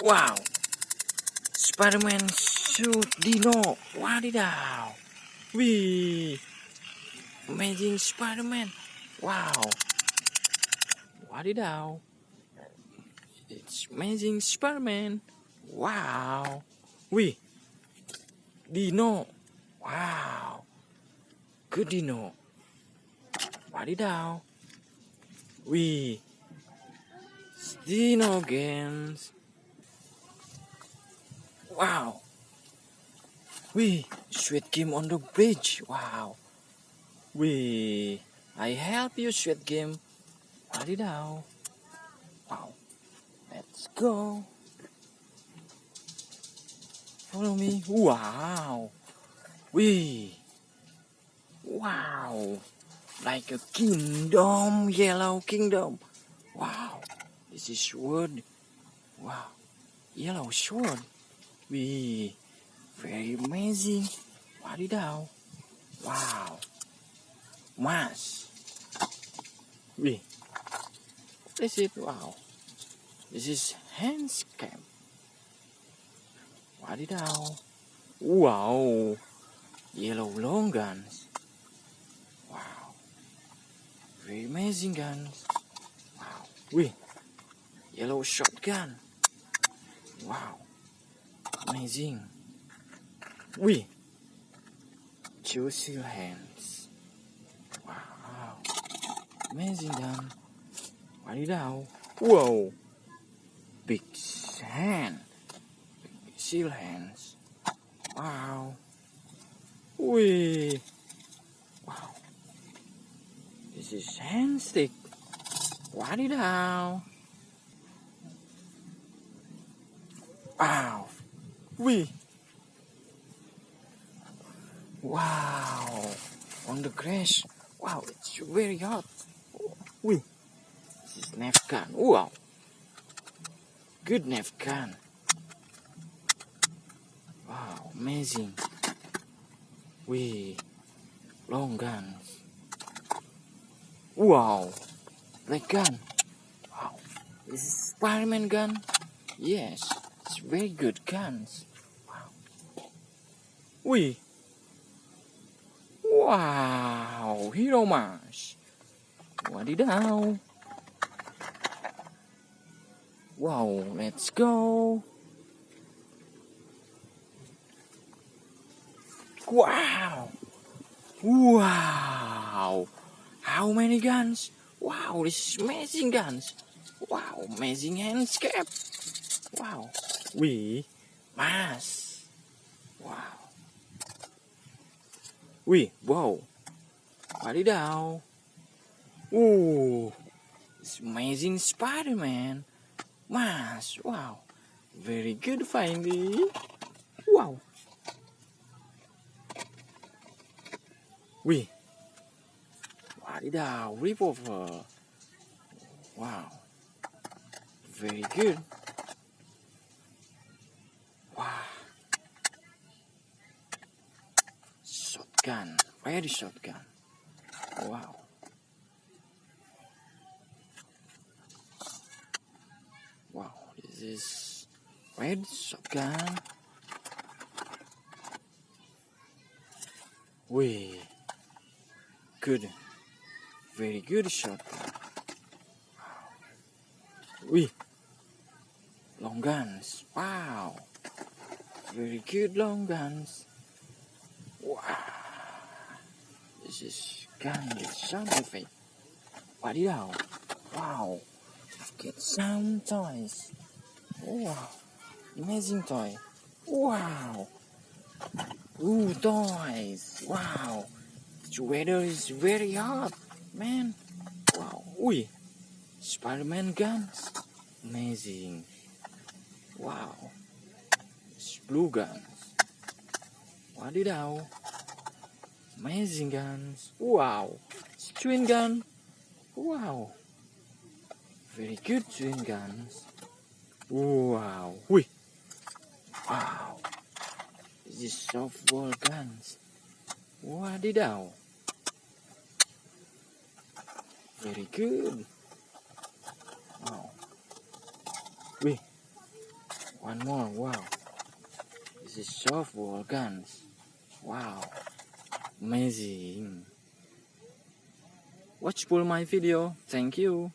Wow. Spiderman shoot Dino. Wadidaw. Wee. Amazing Spiderman. Wow. Wadidaw. It's amazing Spiderman. Wow. Wee. Dino. Wow. Good Dino. Wadidaw. Wee. Dino again. Wow. Wee. Sweet game on the bridge. Wow. Wee. I help you, sweet game. Wadidaw. Wow. Let's go. Follow me. Wow. Wee. Wow. Like a kingdom. Yellow kingdom. Wow. This is sword. Wow. Yellow sword. Wee. Very amazing. Wadidaw. Wow. Mask. Wee. This is wow. This is handscam. Wadidaw. Wow. Yellow long guns. Wow. Very amazing guns. Wow. Wee. Yellow shotgun. Wow. Amazing. Wee. Two seal hands. Wow. Amazing gun. Wadidaw. Whoa. Big hand. Big seal hands. Wow. Wee. Wow. This is hand stick. Wadidaw. Wow. Wee. Wow. On the grass. Wow, it's very hot. Wee. This is Nerf gun. Wow. Good Nerf gun. Wow, amazing. Wee. Long guns. Wow. Black gun. Wow. This is spiderman gun. Yes. It's very good guns. Wow. Wee. Wow. Hero mask. Wadidaw. Wow. Let's go. Wow. Wow. How many guns? Wow. This is amazing guns. Wow. Amazing handscape. Wow. Wee. Mask. Wow. Wee. Whoa. Wadidaw. Ooh. It's amazing Spider-Man. Mask. Wow. Very good finding. Wow. Wee. Wadidaw. Revolver. Wow. Very good. Wow. Shotgun. Very shotgun. Wow. Wow. This is red shotgun. Wee. Good. Very good shotgun. Wee. Long guns. Wow. Very good long guns. Wow. This is gun with sound effect. Wadidaw. Wow. Get sound toys. Wow. Amazing toy. Wow. Ooh, toys. Wow. The weather is very hot, man. Wow. Wee. Spider-Man guns. Amazing. Wow. It's blue guns. Wadidaw. Amazing guns. Wow. It's twin gun. Wow. Very good twin guns. Wow. Wee. Wow. This is softball guns. Wadidaw. Very good. Wow. Wee. One more. Wow. This is softball guns. Wow. Amazing. Watch for my video. Thank you.